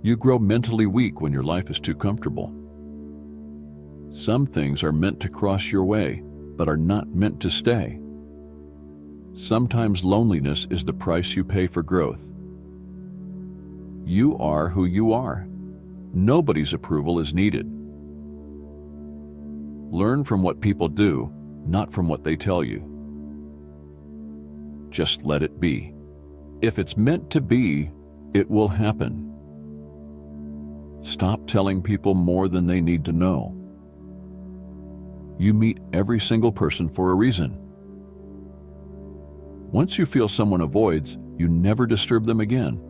You grow mentally weak when your life is too comfortable. Some things are meant to cross your way, but are not meant to stay. Sometimes loneliness is the price you pay for growth. You are who you are. Nobody's approval is needed. Learn from what people do, not from what they tell you. Just let it be. If it's meant to be, it will happen. Stop telling people more than they need to know. You meet every single person for a reason. Once you feel someone avoids, you never disturb them again.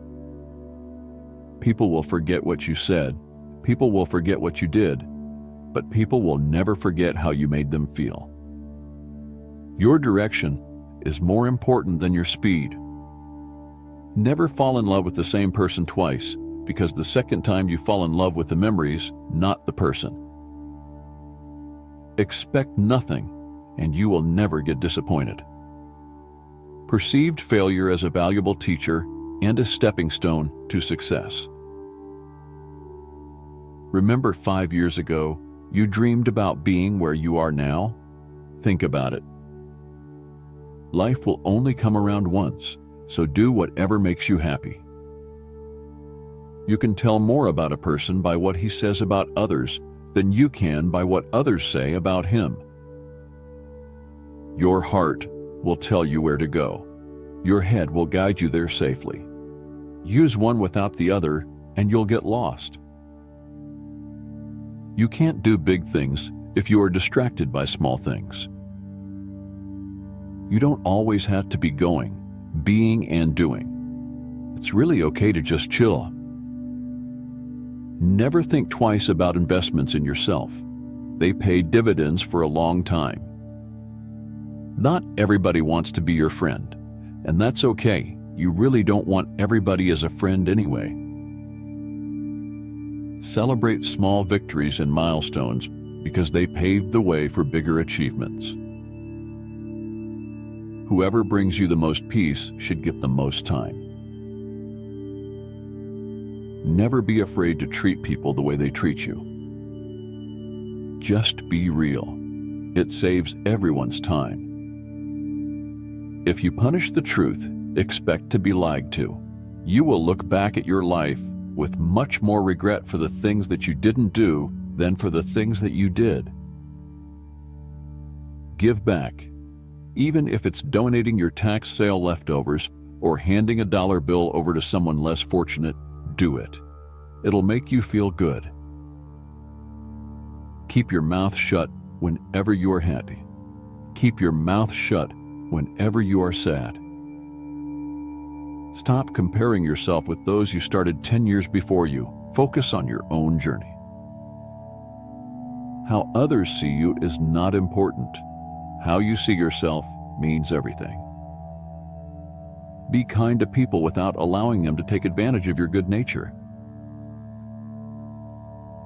People will forget what you said, people will forget what you did, but people will never forget how you made them feel. Your direction is more important than your speed. Never fall in love with the same person twice, because the second time you fall in love with the memories, not the person. Expect nothing, and you will never get disappointed. Perceived failure as a valuable teacher and a stepping stone to success. Remember 5 years ago, you dreamed about being where you are now? Think about it. Life will only come around once, so do whatever makes you happy. You can tell more about a person by what he says about others than you can by what others say about him. Your heart will tell you where to go. Your head will guide you there safely. Use one without the other, and you'll get lost. You can't do big things if you are distracted by small things. You don't always have to be going, being, and doing. It's really okay to just chill. Never think twice about investments in yourself. They pay dividends for a long time. Not everybody wants to be your friend, and that's okay. You really don't want everybody as a friend anyway. Celebrate small victories and milestones because they paved the way for bigger achievements. Whoever brings you the most peace should get the most time. Never be afraid to treat people the way they treat you. Just be real. It saves everyone's time. If you punish the truth, expect to be lied to. You will look back at your life with much more regret for the things that you didn't do than for the things that you did. Give back. Even if it's donating your tax sale leftovers or handing a dollar bill over to someone less fortunate, do it. It'll make you feel good. Keep your mouth shut whenever you are happy. Keep your mouth shut whenever you are sad. Stop comparing yourself with those you started 10 years before you. Focus on your own journey. How others see you is not important. How you see yourself means everything. Be kind to people without allowing them to take advantage of your good nature.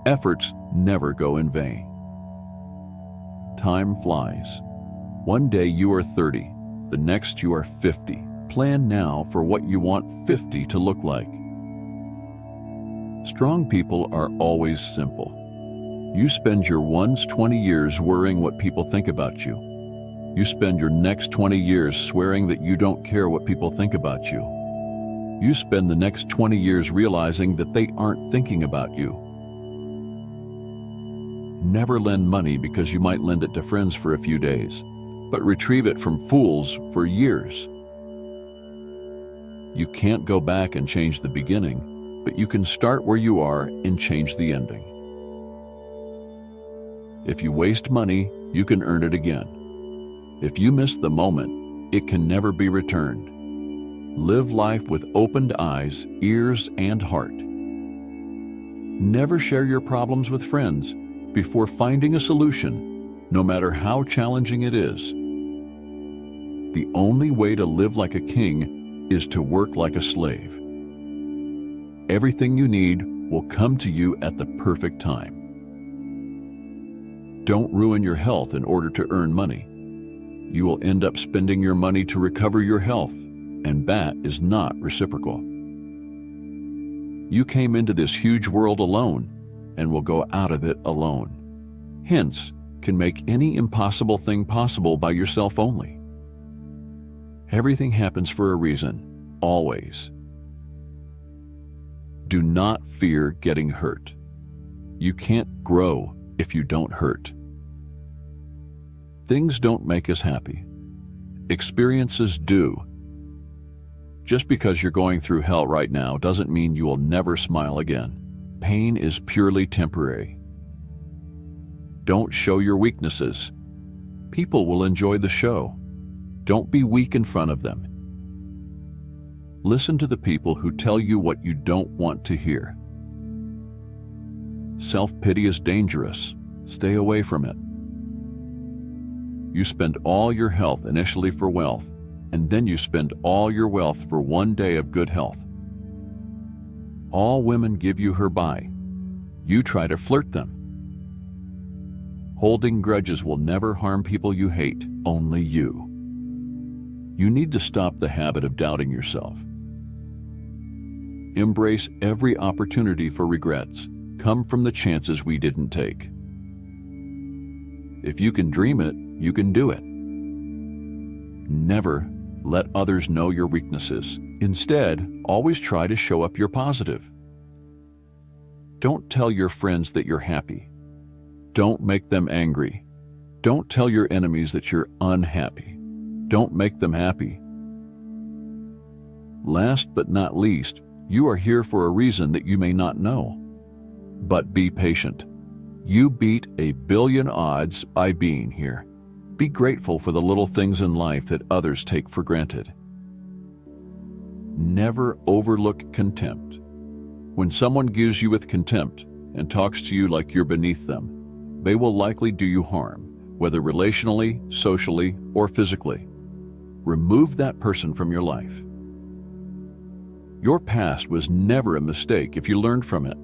Efforts never go in vain. Time flies. One day you are 30, the next you are 50. Plan now for what you want 50 to look like. Strong people are always simple. You spend your once 20 years worrying what people think about you. You spend your next 20 years swearing that you don't care what people think about you. You spend the next 20 years realizing that they aren't thinking about you. Never lend money because you might lend it to friends for a few days, but retrieve it from fools for years. You can't go back and change the beginning, but you can start where you are and change the ending. If you waste money, you can earn it again. If you miss the moment, it can never be returned. Live life with opened eyes, ears, and heart. Never share your problems with friends before finding a solution, no matter how challenging it is. The only way to live like a king is to work like a slave. Everything you need will come to you at the perfect time. Don't ruin your health in order to earn money. You will end up spending your money to recover your health, and that is not reciprocal. You came into this huge world alone and will go out of it alone. Hence, can make any impossible thing possible by yourself only. Everything happens for a reason, always. Do not fear getting hurt. You can't grow if you don't hurt. Things don't make us happy. Experiences do. Just because you're going through hell right now doesn't mean you will never smile again. Pain is purely temporary. Don't show your weaknesses. People will enjoy the show. Don't be weak in front of them. Listen to the people who tell you what you don't want to hear. Self-pity is dangerous. Stay away from it. You spend all your health initially for wealth, and then you spend all your wealth for one day of good health. All women give you her bye. You try to flirt them. Holding grudges will never harm people you hate, only you. You need to stop the habit of doubting yourself. Embrace every opportunity for regrets. Come from the chances we didn't take. If you can dream it, you can do it. Never let others know your weaknesses. Instead, always try to show up your positive. Don't tell your friends that you're happy. Don't make them angry. Don't tell your enemies that you're unhappy. Don't make them happy. Last but not least, you are here for a reason that you may not know. But be patient. You beat 1,000,000,000 odds by being here. Be grateful for the little things in life that others take for granted. Never overlook contempt. When someone gives you with contempt and talks to you like you're beneath them, they will likely do you harm, whether relationally, socially, or physically. Remove that person from your life. Your past was never a mistake if you learned from it.